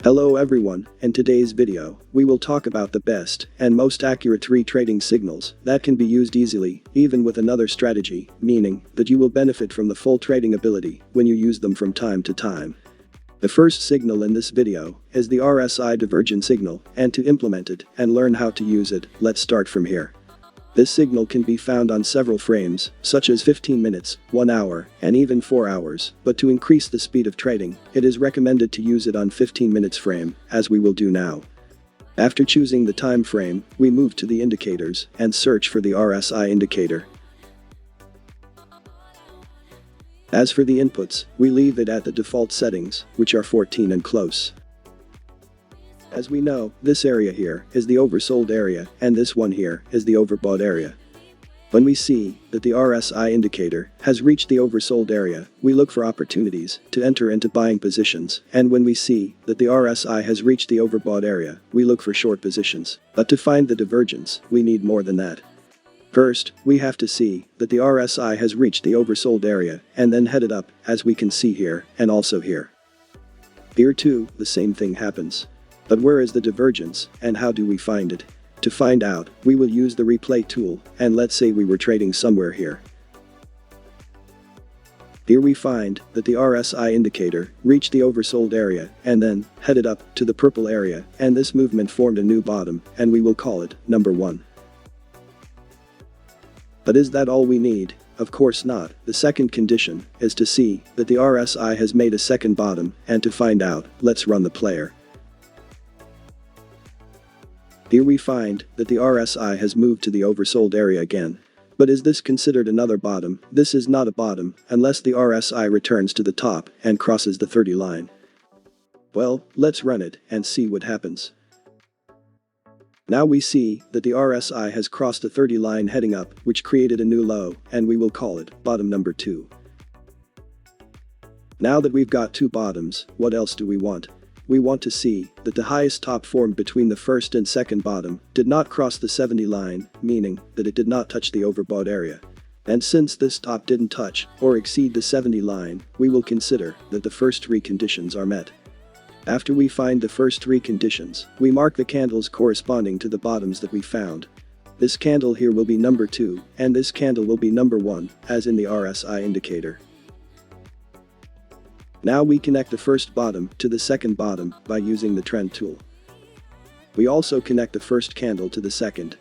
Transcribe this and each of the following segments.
Hello everyone, in today's video, we will talk about the best and most accurate 3 trading signals that can be used easily, even with another strategy, meaning that you will benefit from the full trading ability when you use them from time to time. The first signal in this video is the RSI Divergence signal, and to implement it and learn how to use it, let's start from here. This signal can be found on several frames, such as 15 minutes, 1 hour, and even 4 hours, but to increase the speed of trading, it is recommended to use it on 15 minutes frame, as we will do now. After choosing the time frame, we move to the indicators and search for the RSI indicator. As for the inputs, we leave it at the default settings, which are 14 and close. As we know, this area here is the oversold area, and this one here is the overbought area. When we see that the RSI indicator has reached the oversold area, we look for opportunities to enter into buying positions, and when we see that the RSI has reached the overbought area, we look for short positions. But to find the divergence, we need more than that. First, we have to see that the RSI has reached the oversold area and then headed up, as we can see here and also here. Here too, the same thing happens. But where is the divergence, and how do we find it? To find out, we will use the replay tool, and let's say we were trading somewhere here. Here we find that the RSI indicator reached the oversold area and then headed up to the purple area, and this movement formed a new bottom, and we will call it number 1. But is that all we need? Of course not. The second condition is to see that the RSI has made a second bottom, and to find out, let's run the player. Here we find that the RSI has moved to the oversold area again. But is this considered another bottom? This is not a bottom, unless the RSI returns to the top and crosses the 30 line. Well, let's run it and see what happens. Now we see that the RSI has crossed the 30 line heading up, which created a new low, and we will call it bottom number 2. Now that we've got 2 bottoms, what else do we want? We want to see that the highest top formed between the first and second bottom did not cross the 70 line, meaning that it did not touch the overbought area. And since this top didn't touch or exceed the 70 line, we will consider that the first 3 conditions are met. After we find the first 3 conditions, we mark the candles corresponding to the bottoms that we found. This candle here will be number 2, and this candle will be number 1, as in the RSI indicator. Now we connect the first bottom to the second bottom by using the trend tool. We also connect the first candle to the second.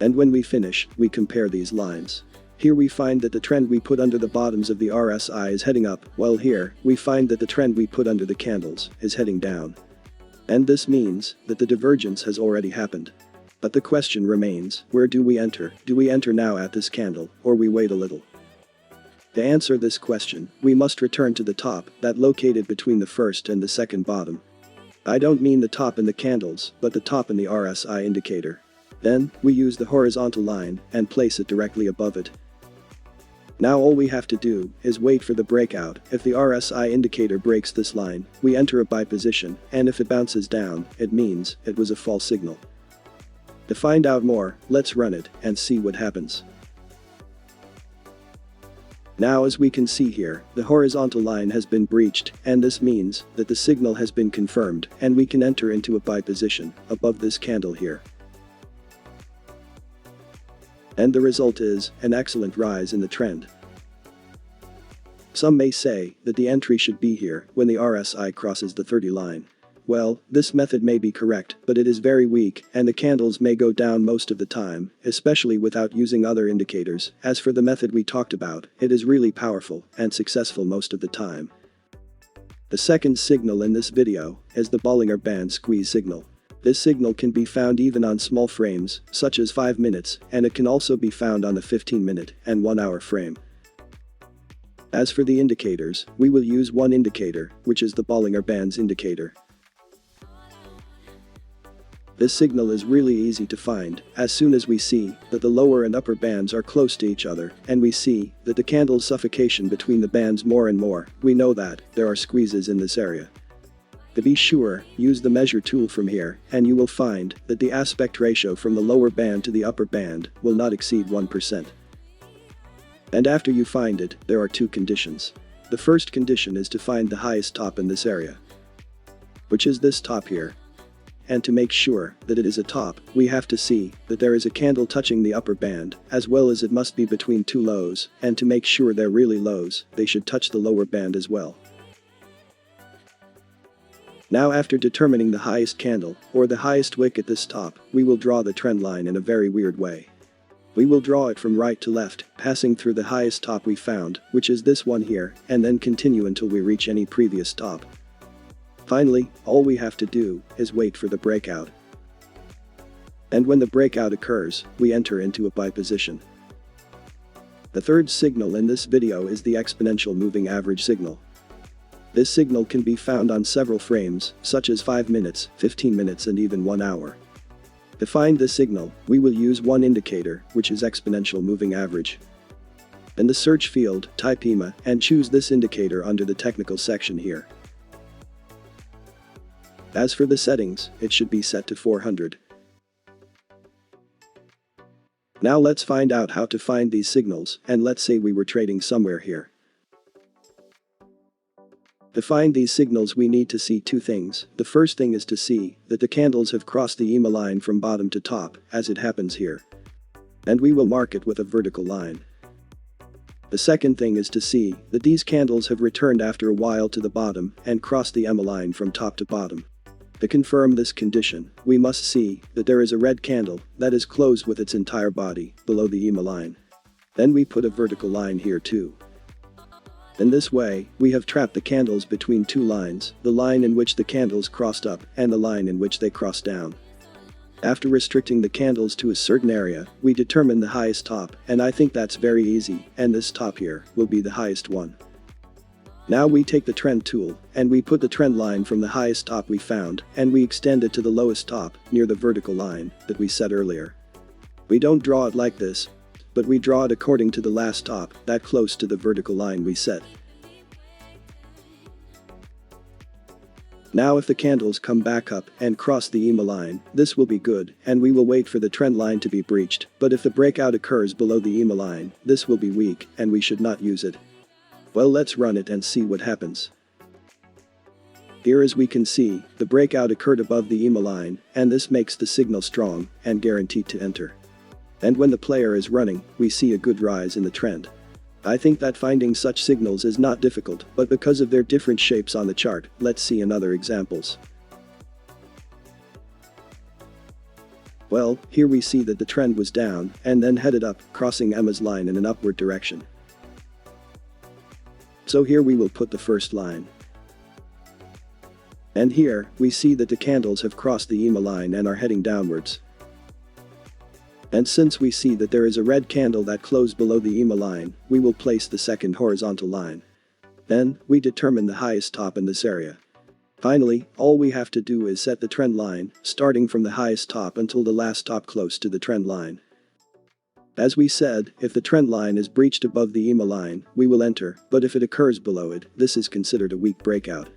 And when we finish, we compare these lines. Here we find that the trend we put under the bottoms of the RSI is heading up, while here, we find that the trend we put under the candles is heading down. And this means that the divergence has already happened. But the question remains, where do we enter? Do we enter now at this candle, or we wait a little? To answer this question, we must return to the top that located between the first and the second bottom. I don't mean the top in the candles, but the top in the RSI indicator. Then, we use the horizontal line and place it directly above it. Now all we have to do is wait for the breakout. If the RSI indicator breaks this line, we enter a buy position, and if it bounces down, it means it was a false signal. To find out more, let's run it and see what happens. Now as we can see here, the horizontal line has been breached, and this means that the signal has been confirmed, and we can enter into a buy position above this candle here. And the result is an excellent rise in the trend. Some may say that the entry should be here when the RSI crosses the 30 line. Well, this method may be correct, but it is very weak, and the candles may go down most of the time, especially without using other indicators. As for the method we talked about, it is really powerful and successful most of the time. The second signal in this video is the Bollinger Band Squeeze signal. This signal can be found even on small frames, such as 5 minutes, and it can also be found on the 15-minute and 1-hour frame. As for the indicators, we will use one indicator, which is the Bollinger Bands indicator. This signal is really easy to find. As soon as we see that the lower and upper bands are close to each other, and we see that the candle's suffocation between the bands more and more, we know that there are squeezes in this area. To be sure, use the measure tool from here, and you will find that the aspect ratio from the lower band to the upper band will not exceed 1%. And after you find it, there are 2 conditions. The first condition is to find the highest top in this area. which is this top here. And to make sure that it is a top, we have to see that there is a candle touching the upper band, as well as it must be between two lows, and to make sure they're really lows, they should touch the lower band as well. Now after determining the highest candle, or the highest wick at this top, we will draw the trend line in a very weird way. We will draw it from right to left, passing through the highest top we found, which is this one here, and then continue until we reach any previous top. Finally, all we have to do is wait for the breakout. And when the breakout occurs, we enter into a buy position. The third signal in this video is the exponential moving average signal. This signal can be found on several frames, such as 5 minutes, 15 minutes and even 1 hour. To find this signal, we will use one indicator, which is exponential moving average. In the search field, type EMA and choose this indicator under the technical section here. As for the settings, it should be set to 400. Now let's find out how to find these signals, and let's say we were trading somewhere here. To find these signals we need to see two things. The first thing is to see that the candles have crossed the EMA line from bottom to top, as it happens here. And we will mark it with a vertical line. The second thing is to see that these candles have returned after a while to the bottom and crossed the EMA line from top to bottom. To confirm this condition, we must see that there is a red candle that is closed with its entire body below the EMA line. Then we put a vertical line here too. In this way, we have trapped the candles between two lines, the line in which the candles crossed up and the line in which they crossed down. After restricting the candles to a certain area, we determine the highest top, and I think that's very easy, and this top here will be the highest one. Now we take the trend tool, and we put the trend line from the highest top we found, and we extend it to the lowest top, near the vertical line that we set earlier. We don't draw it like this, but we draw it according to the last top, that close to the vertical line we set. Now if the candles come back up and cross the EMA line, this will be good, and we will wait for the trend line to be breached, but if the breakout occurs below the EMA line, this will be weak, and we should not use it. Well, let's run it and see what happens. Here as we can see, the breakout occurred above the EMA line, and this makes the signal strong and guaranteed to enter. And when the player is running, we see a good rise in the trend. I think that finding such signals is not difficult, but because of their different shapes on the chart, let's see another examples. Well, here we see that the trend was down and then headed up, crossing EMA's line in an upward direction. So here we will put the first line. And here, we see that the candles have crossed the EMA line and are heading downwards. And since we see that there is a red candle that closed below the EMA line, we will place the second horizontal line. Then, we determine the highest top in this area. Finally, all we have to do is set the trend line, starting from the highest top until the last top close to the trend line. As we said, if the trend line is breached above the EMA line, we will enter, but if it occurs below it, this is considered a weak breakout.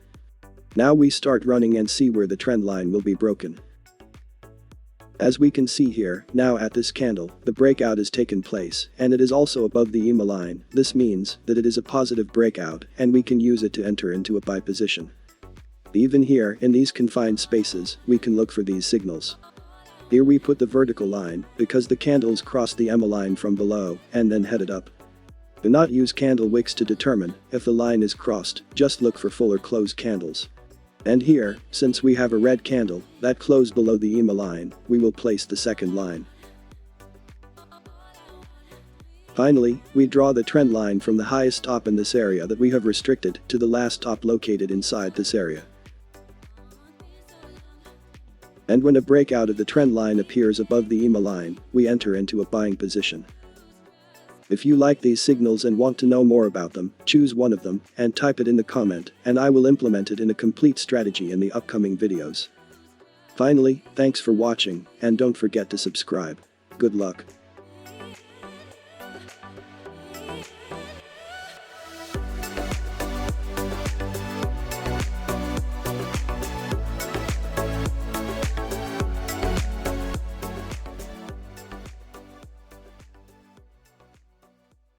Now we start running and see where the trend line will be broken. As we can see here, now at this candle, the breakout has taken place, and it is also above the EMA line. This means that it is a positive breakout, and we can use it to enter into a buy position. Even here, in these confined spaces, we can look for these signals. Here we put the vertical line, because the candles crossed the EMA line from below, and then headed up. Do not use candle wicks to determine if the line is crossed, just look for full or closed candles. And here, since we have a red candle that closed below the EMA line, we will place the second line. Finally, we draw the trend line from the highest top in this area that we have restricted to the last top located inside this area. And when a breakout of the trend line appears above the EMA line, we enter into a buying position. If you like these signals and want to know more about them, choose one of them and type it in the comment, and I will implement it in a complete strategy in the upcoming videos. Finally, thanks for watching, and don't forget to subscribe. Good luck.